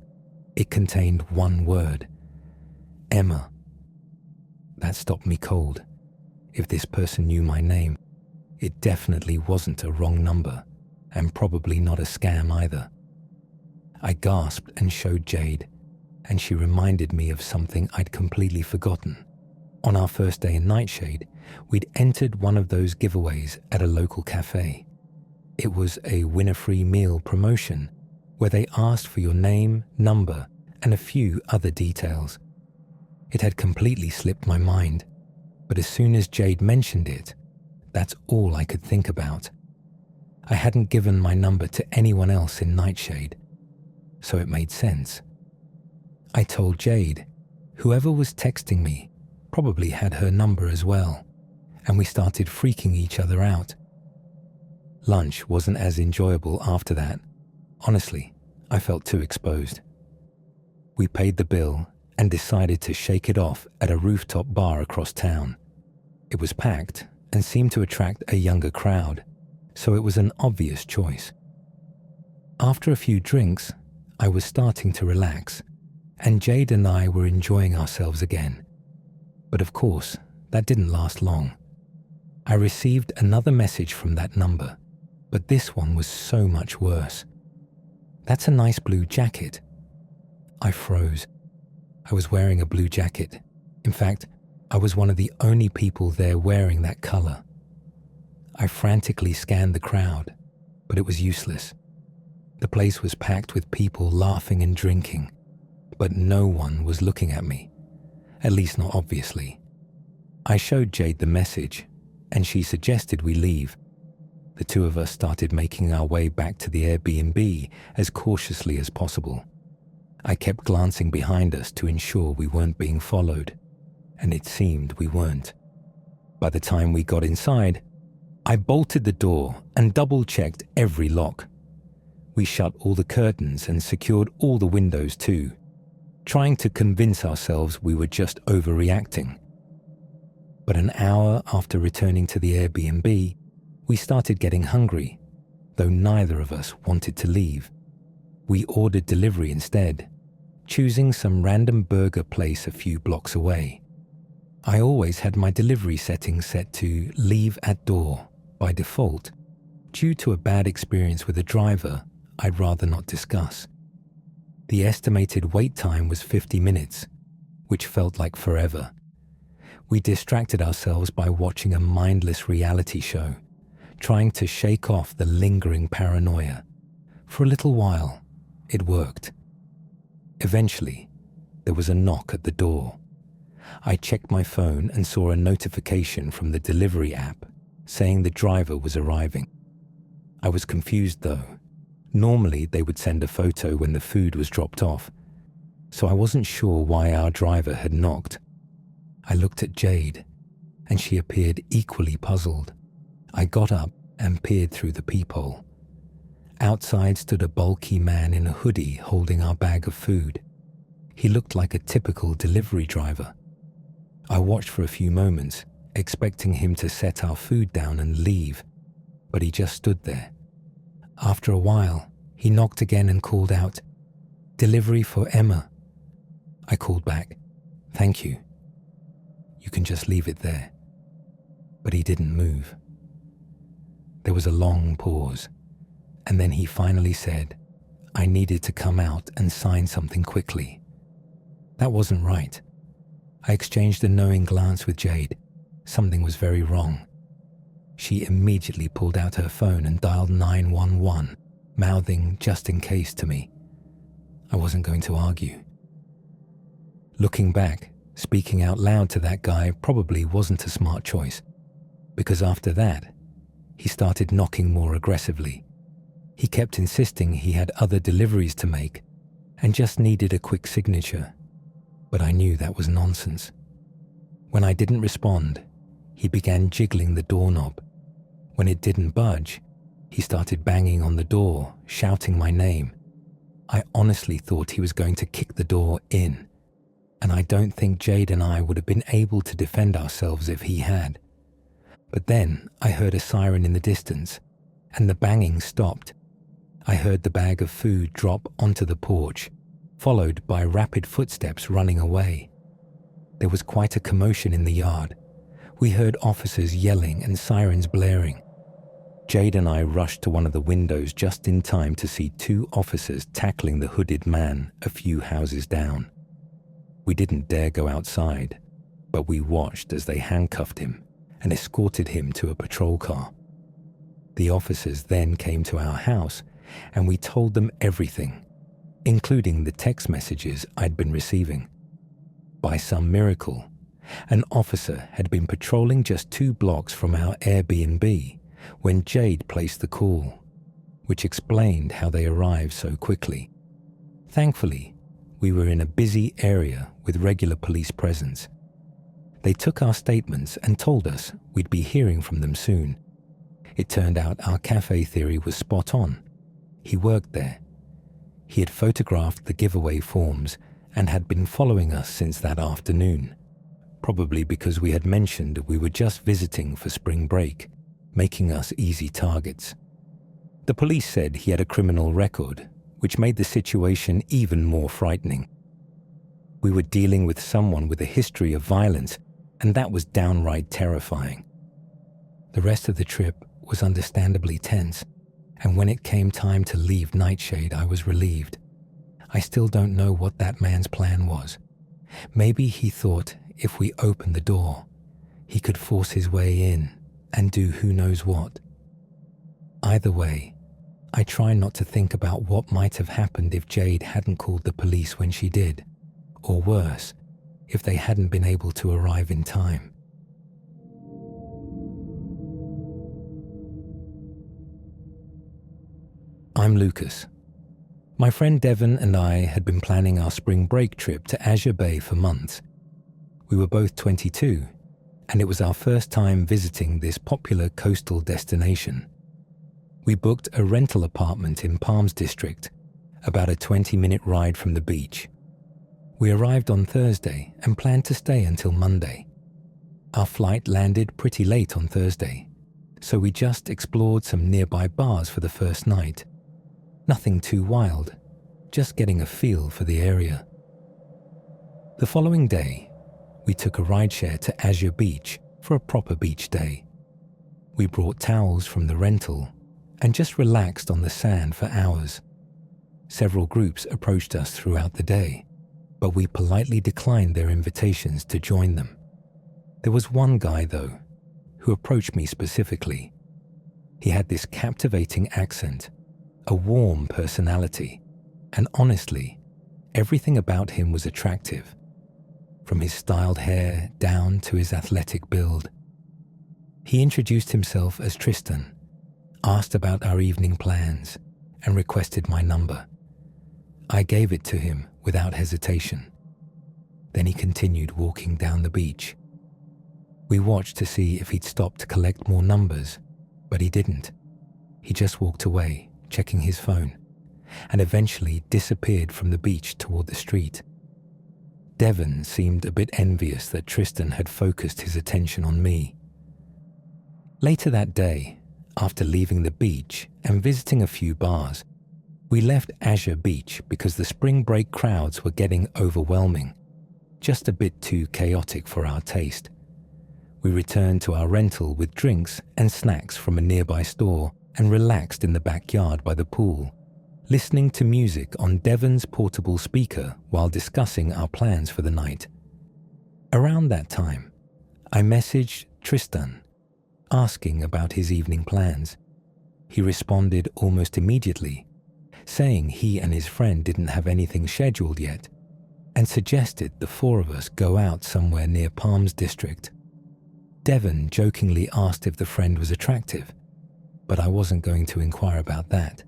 It contained one word: Emma. That stopped me cold. If this person knew my name, it definitely wasn't a wrong number, and probably not a scam either. I gasped and showed Jade, and she reminded me of something I'd completely forgotten. On our first day in Nightshade, we'd entered one of those giveaways at a local cafe. It was a winner-free meal promotion where they asked for your name, number, and a few other details. It had completely slipped my mind, but as soon as Jade mentioned it, that's all I could think about. I hadn't given my number to anyone else in Nightshade, so it made sense. I told Jade, whoever was texting me probably had her number as well, and we started freaking each other out. Lunch wasn't as enjoyable after that. Honestly, I felt too exposed. We paid the bill and decided to shake it off at a rooftop bar across town. It was packed and seemed to attract a younger crowd, so it was an obvious choice. After a few drinks, I was starting to relax, and Jade and I were enjoying ourselves again. But of course, that didn't last long. I received another message from that number, but this one was so much worse. "That's a nice blue jacket." I froze. I was wearing a blue jacket. In fact, I was one of the only people there wearing that color. I frantically scanned the crowd, but it was useless. The place was packed with people laughing and drinking, but no one was looking at me, at least not obviously. I showed Jade the message, and she suggested we leave. The two of us started making our way back to the Airbnb as cautiously as possible. I kept glancing behind us to ensure we weren't being followed, and it seemed we weren't. By the time we got inside, I bolted the door and double-checked every lock. We shut all the curtains and secured all the windows too, trying to convince ourselves we were just overreacting. But an hour after returning to the Airbnb, we started getting hungry, though neither of us wanted to leave. We ordered delivery instead, choosing some random burger place a few blocks away. I always had my delivery settings set to leave at door by default, due to a bad experience with a driver I'd rather not discuss. The estimated wait time was 50 minutes, which felt like forever. We distracted ourselves by watching a mindless reality show, trying to shake off the lingering paranoia. For a little while, it worked. Eventually, there was a knock at the door. I checked my phone and saw a notification from the delivery app saying the driver was arriving. I was confused though. Normally, they would send a photo when the food was dropped off, so I wasn't sure why our driver had knocked. I looked at Jade, and she appeared equally puzzled. I got up and peered through the peephole. Outside stood a bulky man in a hoodie holding our bag of food. He looked like a typical delivery driver. I watched for a few moments, expecting him to set our food down and leave, but he just stood there. After a while, he knocked again and called out, "Delivery for Emma." I called back, "Thank you. You can just leave it there." But he didn't move. There was a long pause, and then he finally said, I needed to come out and sign something quickly. That wasn't right. I exchanged a knowing glance with Jade. Something was very wrong. She immediately pulled out her phone and dialed 911, mouthing "just in case" to me. I wasn't going to argue. Looking back, speaking out loud to that guy probably wasn't a smart choice, because after that, he started knocking more aggressively. He kept insisting he had other deliveries to make and just needed a quick signature, but I knew that was nonsense. When I didn't respond, he began jiggling the doorknob. When it didn't budge, he started banging on the door, shouting my name. I honestly thought he was going to kick the door in, and I don't think Jade and I would have been able to defend ourselves if he had. But then I heard a siren in the distance, and the banging stopped. I heard the bag of food drop onto the porch, followed by rapid footsteps running away. There was quite a commotion in the yard. We heard officers yelling and sirens blaring. Jade and I rushed to one of the windows just in time to see two officers tackling the hooded man a few houses down. We didn't dare go outside, but we watched as they handcuffed him and escorted him to a patrol car. The officers then came to our house and we told them everything, including the text messages I'd been receiving. By some miracle, an officer had been patrolling just 2 blocks from our Airbnb when Jade placed the call, which explained how they arrived so quickly. Thankfully, we were in a busy area with regular police presence. They took our statements and told us we'd be hearing from them soon. It turned out our cafe theory was spot on. He worked there. He had photographed the giveaway forms and had been following us since that afternoon, probably because we had mentioned we were just visiting for spring break, making us easy targets. The police said he had a criminal record, which made the situation even more frightening. We were dealing with someone with a history of violence, and that was downright terrifying. The rest of the trip was understandably tense, and when it came time to leave Nightshade, I was relieved. I still don't know what that man's plan was. Maybe he thought if we opened the door, he could force his way in and do who knows what. Either way, I try not to think about what might have happened if Jade hadn't called the police when she did, or worse, if they hadn't been able to arrive in time. I'm Lucas. My friend Devon and I had been planning our spring break trip to Azure Bay for months. We were both 22, and it was our first time visiting this popular coastal destination. We booked a rental apartment in Palms District, about a 20-minute ride from the beach. We arrived on Thursday and planned to stay until Monday. Our flight landed pretty late on Thursday, so we just explored some nearby bars for the first night. Nothing too wild, just getting a feel for the area. The following day, we took a rideshare to Azure Beach for a proper beach day. We brought towels from the rental and just relaxed on the sand for hours. Several groups approached us throughout the day, but we politely declined their invitations to join them. There was one guy, though, who approached me specifically. He had this captivating accent, a warm personality, and honestly, everything about him was attractive, from his styled hair down to his athletic build. He introduced himself as Tristan, asked about our evening plans, and requested my number. I gave it to him without hesitation. Then he continued walking down the beach. We watched to see if he'd stop to collect more numbers, but he didn't. He just walked away, checking his phone, and eventually disappeared from the beach toward the street. Devon seemed a bit envious that Tristan had focused his attention on me. Later that day, after leaving the beach and visiting a few bars, we left Azure Beach because the spring break crowds were getting overwhelming, just a bit too chaotic for our taste. We returned to our rental with drinks and snacks from a nearby store and relaxed in the backyard by the pool, listening to music on Devon's portable speaker while discussing our plans for the night. Around that time, I messaged Tristan, asking about his evening plans. He responded almost immediately, saying he and his friend didn't have anything scheduled yet, and suggested the four of us go out somewhere near Palms District. Devon jokingly asked if the friend was attractive, but I wasn't going to inquire about that.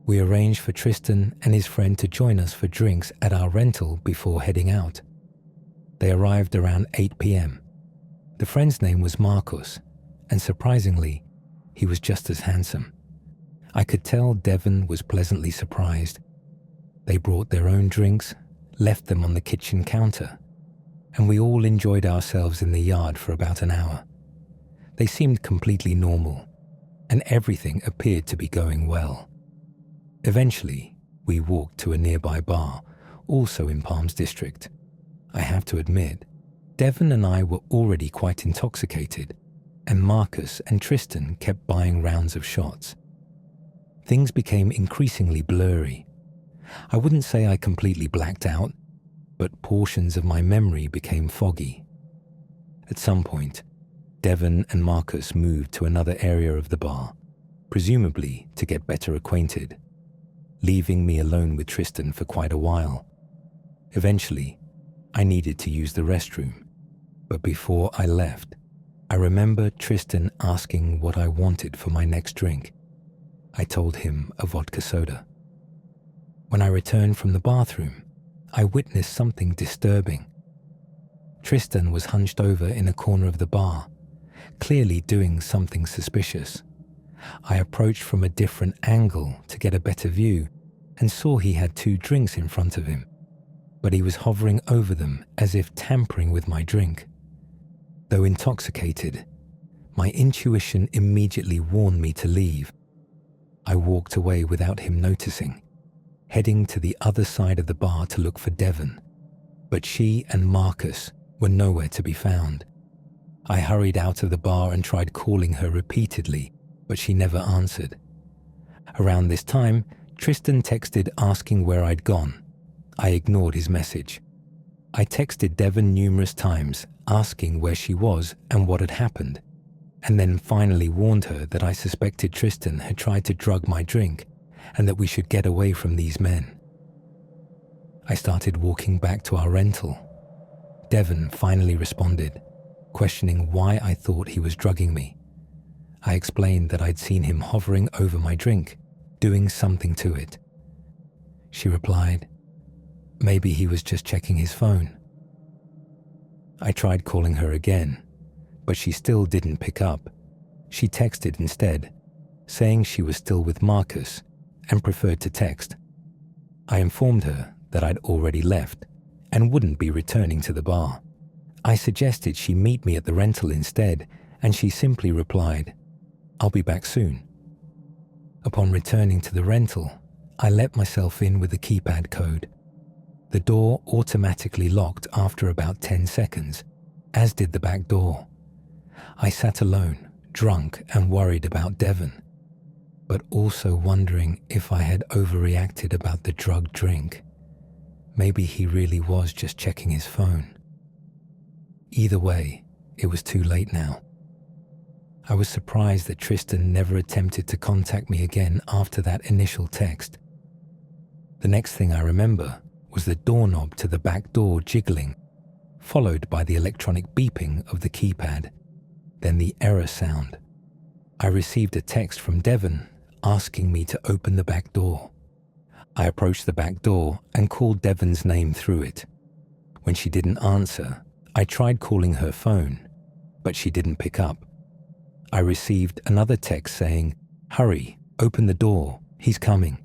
We arranged for Tristan and his friend to join us for drinks at our rental before heading out. They arrived around 8 p.m. The friend's name was Marcus, and surprisingly, he was just as handsome. I could tell Devon was pleasantly surprised. They brought their own drinks, left them on the kitchen counter, and we all enjoyed ourselves in the yard for about an hour. They seemed completely normal, and everything appeared to be going well. Eventually, we walked to a nearby bar, also in Palms District. I have to admit, Devon and I were already quite intoxicated, and Marcus and Tristan kept buying rounds of shots. Things became increasingly blurry. I wouldn't say I completely blacked out, but portions of my memory became foggy. At some point, Devon and Marcus moved to another area of the bar, presumably to get better acquainted, leaving me alone with Tristan for quite a while. Eventually, I needed to use the restroom, but before I left, I remember Tristan asking what I wanted for my next drink. I told him a vodka soda. When I returned from the bathroom, I witnessed something disturbing. Tristan was hunched over in a corner of the bar, clearly doing something suspicious. I approached from a different angle to get a better view and saw he had 2 drinks in front of him, but he was hovering over them as if tampering with my drink. Though intoxicated, my intuition immediately warned me to leave. I walked away without him noticing, heading to the other side of the bar to look for Devon, but she and Marcus were nowhere to be found. I hurried out of the bar and tried calling her repeatedly, but she never answered. Around this time, Tristan texted asking where I'd gone. I ignored his message. I texted Devon numerous times asking where she was and what had happened, and then finally warned her that I suspected Tristan had tried to drug my drink and that we should get away from these men. I started walking back to our rental. Devon finally responded, questioning why I thought he was drugging me. I explained that I'd seen him hovering over my drink, doing something to it. She replied, maybe he was just checking his phone. I tried calling her again, but she still didn't pick up. She texted instead, saying she was still with Marcus and preferred to text. I informed her that I'd already left and wouldn't be returning to the bar. I suggested she meet me at the rental instead, and she simply replied, I'll be back soon. Upon returning to the rental, I let myself in with the keypad code. The door automatically locked after about 10 seconds, as did the back door. I sat alone, drunk and worried about Devon, but also wondering if I had overreacted about the drugged drink. Maybe he really was just checking his phone. Either way, it was too late now. I was surprised that Tristan never attempted to contact me again after that initial text. The next thing I remember was the doorknob to the back door jiggling, followed by the electronic beeping of the keypad, then the error sound. I received a text from Devon asking me to open the back door. I approached the back door and called Devon's name through it. When she didn't answer, I tried calling her phone, but she didn't pick up. I received another text saying, hurry, open the door, he's coming.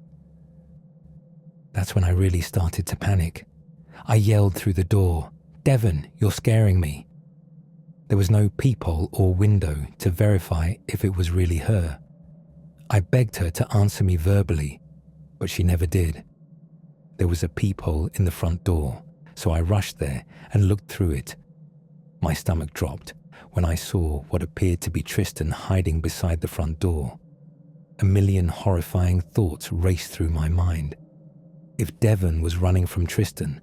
That's when I really started to panic. I yelled through the door, Devon, you're scaring me. There was no peephole or window to verify if it was really her. I begged her to answer me verbally, but she never did. There was a peephole in the front door, so I rushed there and looked through it. My stomach dropped when I saw what appeared to be Tristan hiding beside the front door. A million horrifying thoughts raced through my mind. If Devon was running from Tristan,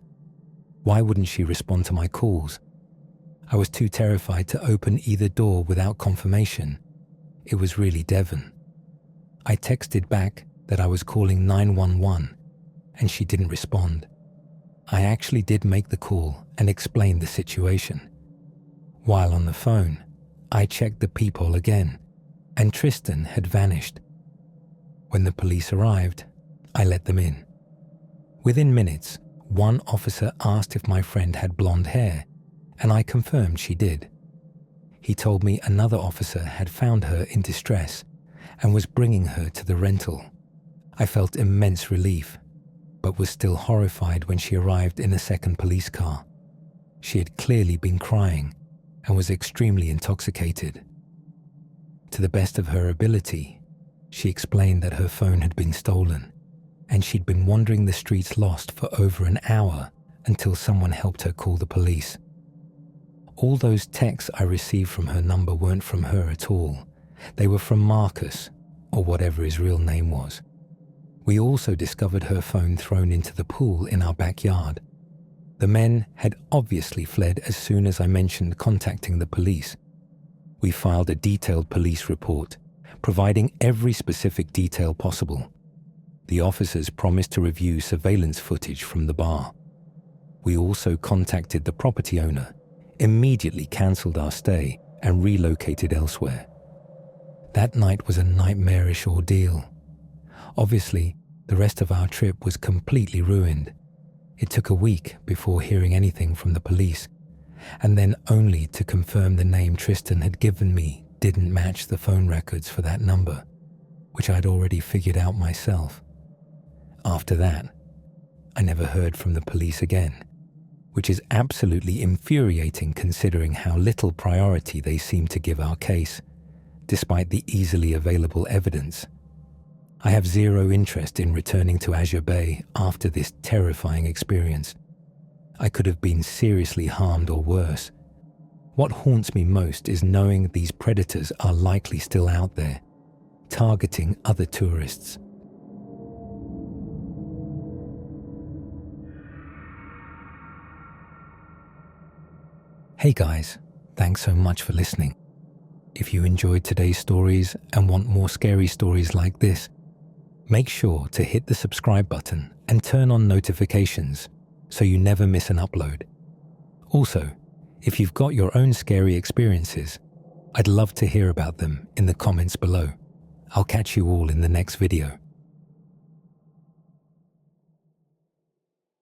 why wouldn't she respond to my calls? I was too terrified to open either door without confirmation. It was really Devon. I texted back that I was calling 911, and she didn't respond. I actually did make the call and explain the situation. While on the phone, I checked the peephole again, and Tristan had vanished. When the police arrived, I let them in. Within minutes, one officer asked if my friend had blonde hair, and I confirmed she did. He told me another officer had found her in distress and was bringing her to the rental. I felt immense relief, but was still horrified when she arrived in a second police car. She had clearly been crying and was extremely intoxicated. To the best of her ability, she explained that her phone had been stolen, and she'd been wandering the streets lost for over an hour until someone helped her call the police. All those texts I received from her number weren't from her at all. They were from Marcus, or whatever his real name was. We also discovered her phone thrown into the pool in our backyard. The men had obviously fled as soon as I mentioned contacting the police. We filed a detailed police report, providing every specific detail possible. The officers promised to review surveillance footage from the bar. We also contacted the property owner, immediately cancelled our stay, and relocated elsewhere. That night was a nightmarish ordeal. Obviously, the rest of our trip was completely ruined. It took a week before hearing anything from the police, and then only to confirm the name Tristan had given me didn't match the phone records for that number, which I'd already figured out myself. After that, I never heard from the police again, which is absolutely infuriating considering how little priority they seem to give our case, despite the easily available evidence. I have zero interest in returning to Azure Bay after this terrifying experience. I could have been seriously harmed or worse. What haunts me most is knowing these predators are likely still out there, targeting other tourists. Hey guys, thanks so much for listening. If you enjoyed today's stories and want more scary stories like this, make sure to hit the subscribe button and turn on notifications so you never miss an upload. Also, if you've got your own scary experiences, I'd love to hear about them in the comments below. I'll catch you all in the next video.